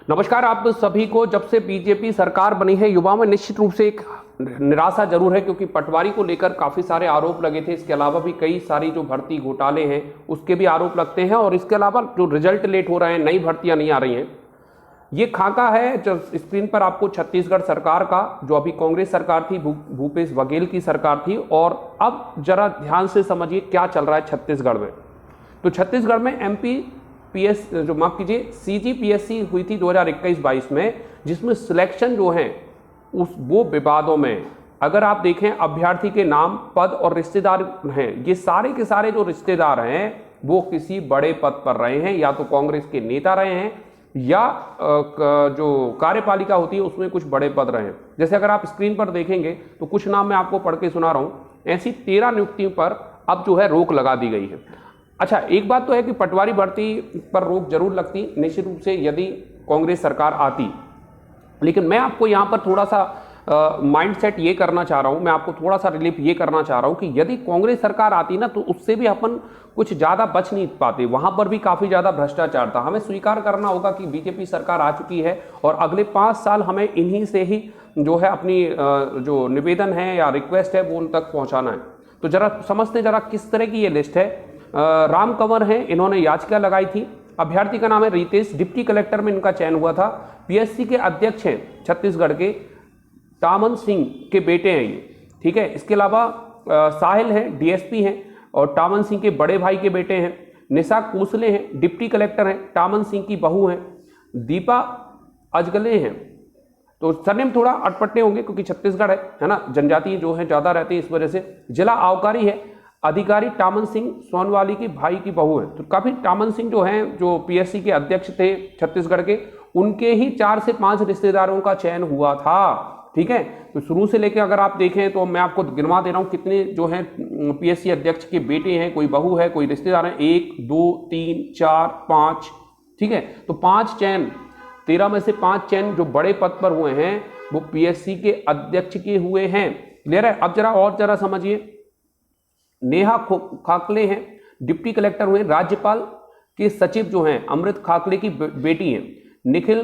नमस्कार आप सभी को। जब से बीजेपी सरकार बनी है युवाओं में निश्चित रूप से एक निराशा जरूर है, क्योंकि पटवारी को लेकर काफी सारे आरोप लगे थे। इसके अलावा भी कई सारी जो भर्ती घोटाले हैं उसके भी आरोप लगते हैं, और इसके अलावा जो रिजल्ट लेट हो रहे हैं, नई भर्तियां नहीं आ रही हैं। ये खाका है जो स्क्रीन पर आपको छत्तीसगढ़ सरकार का, जो अभी कांग्रेस सरकार थी, भूपेश बघेल की सरकार थी। और अब जरा ध्यान से समझिए क्या चल रहा है छत्तीसगढ़ में। तो छत्तीसगढ़ में एमपीपीएस जो माफ कीजिए सीजीपीएससी हुई थी 2021-22 में, जिसमें सिलेक्शन जो है वो विवादों में। अगर आप देखें अभ्यर्थी के नाम, पद और रिश्तेदार हैं, ये सारे के सारे जो रिश्तेदार हैं वो किसी बड़े पद पर रहे हैं, या तो कांग्रेस के नेता रहे हैं या जो कार्यपालिका होती है उसमें कुछ बड़े पद रहे हैं। जैसे अगर आप स्क्रीन पर देखेंगे तो कुछ नाम मैं आपको पढ़ के सुना रहा हूं। ऐसी 13 नियुक्तियों पर अब जो है रोक लगा दी गई है। अच्छा, एक बात तो है कि पटवारी भर्ती पर रोक जरूर लगती निश्चित रूप से यदि कांग्रेस सरकार आती, लेकिन मैं आपको यहाँ पर थोड़ा सा माइंडसेट ये करना चाह रहा हूँ, मैं आपको थोड़ा सा रिलीफ ये करना चाह रहा हूँ कि यदि कांग्रेस सरकार आती ना तो उससे भी अपन कुछ ज़्यादा बच नहीं पाते। वहाँ पर भी काफ़ी ज़्यादा भ्रष्टाचार था। हमें स्वीकार करना होगा कि बीजेपी सरकार आ चुकी है और अगले 5 साल हमें इन्हीं से ही जो है अपनी जो निवेदन है या रिक्वेस्ट है वो उन तक पहुँचाना है। तो जरा समझते जरा किस तरह की ये लिस्ट है। राम कंवर हैं, इन्होंने याचिका लगाई थी। अभ्यर्थी का नाम है रितेश, डिप्टी कलेक्टर में इनका चयन हुआ था। पीएससी के अध्यक्ष हैं छत्तीसगढ़ के, टामन सिंह के बेटे हैं ये, ठीक है। इसके अलावा साहिल हैं, डीएसपी हैं और टामन सिंह के बड़े भाई के बेटे हैं। निशा कोसले हैं, डिप्टी कलेक्टर हैं, टामन सिंह की बहू हैं। दीपा अजगले हैं, तो सरनेम थोड़ा अटपटे होंगे क्योंकि छत्तीसगढ़ है ना, जनजाति जो है ज़्यादा रहती है इस वजह से। जिला आबकारी है, अधिकारी टामन सिंह सोनवाली की भाई की बहू है। तो काफ़ी टामन सिंह जो हैं, जो पीएससी के अध्यक्ष थे छत्तीसगढ़ के, उनके ही 4 से 5 रिश्तेदारों का चयन हुआ था, ठीक है। तो शुरू से लेकर अगर आप देखें तो मैं आपको गिनवा दे रहा हूं कितने जो हैं पीएससी अध्यक्ष के बेटे हैं, कोई बहू है, कोई रिश्तेदार हैं। 1 2 3 4 5, ठीक है। तो 5 चयन, 13 में से 5 चयन जो बड़े पद पर हुए हैं वो पीएससी के अध्यक्ष के हुए हैं। क्लियर है। अब जरा समझिए, नेहा खाकले हैं, डिप्टी कलेक्टर हुए। राज्यपाल के सचिव जो हैं अमृत खाकले की बेटी हैं। निखिल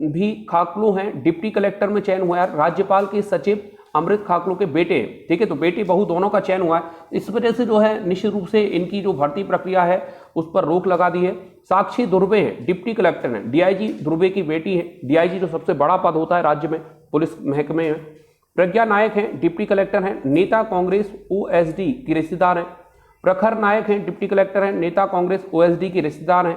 भी खाकलू हैं, डिप्टी कलेक्टर में चयन हुआ है। राज्यपाल के सचिव अमृत खाकलू के बेटे हैं, ठीक है। तो बेटी बहू दोनों का चयन हुआ है। इस वजह से जो है निश्चित रूप से इनकी जो भर्ती प्रक्रिया है उस पर रोक लगा दी है। साक्षी दुर्बे हैं, डिप्टी कलेक्टर हैं, डीआईजी दुर्बे की बेटी है। डीआईजी जो सबसे बड़ा पद होता है राज्य में पुलिस महकमे में। प्रज्ञा नायक हैं, डिप्टी कलेक्टर हैं, नेता कांग्रेस ओएसडी की रिश्तेदार हैं। प्रखर नायक हैं, डिप्टी कलेक्टर हैं, नेता कांग्रेस ओएसडी की रिश्तेदार हैं।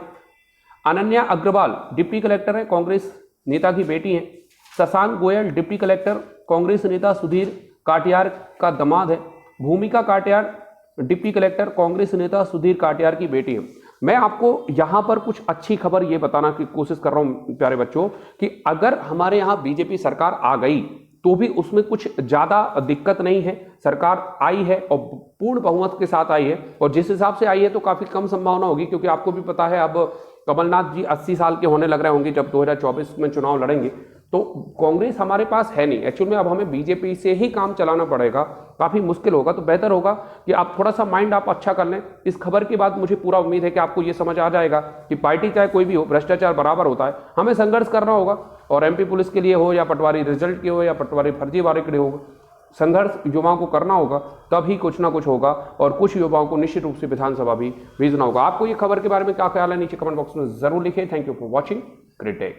अनन्या अग्रवाल डिप्टी कलेक्टर हैं, कांग्रेस नेता की बेटी हैं। शशांक गोयल डिप्टी कलेक्टर, कांग्रेस नेता सुधीर काटियार का दामाद है। भूमिका काटियार डिप्टी कलेक्टर, कांग्रेस नेता सुधीर काटियार की बेटी है। मैं आपको यहाँ पर कुछ अच्छी खबर ये बताना की कोशिश कर रहा हूँ प्यारे बच्चों, कि अगर हमारे यहाँ बीजेपी सरकार आ गई तो भी उसमें कुछ ज़्यादा दिक्कत नहीं है। सरकार आई है और पूर्ण बहुमत के साथ आई है, और जिस हिसाब से आई है तो काफ़ी कम संभावना होगी, क्योंकि आपको भी पता है अब कमलनाथ जी 80 साल के होने लग रहे होंगे जब 2024 में चुनाव लड़ेंगे। तो कांग्रेस हमारे पास है नहीं एक्चुअल में। अब हमें बीजेपी से ही काम चलाना पड़ेगा, काफ़ी मुश्किल होगा। तो बेहतर होगा कि आप थोड़ा सा माइंड आप अच्छा कर लें। इस खबर के बाद मुझे पूरा उम्मीद है कि आपको ये समझ आ जाएगा कि पार्टी चाहे कोई भी हो, भ्रष्टाचार बराबर होता है। हमें संघर्ष करना होगा, और एमपी पुलिस के लिए हो या पटवारी रिजल्ट के हो या पटवारी फर्जीवाड़े के लिए हो, संघर्ष युवाओं को करना होगा, तभी कुछ ना कुछ होगा। और कुछ युवाओं को निश्चित रूप से विधानसभा भी भेजना होगा। आपको ये खबर के बारे में क्या ख्याल है नीचे कमेंट बॉक्स में जरूर लिखें। Thank you for watching, great day.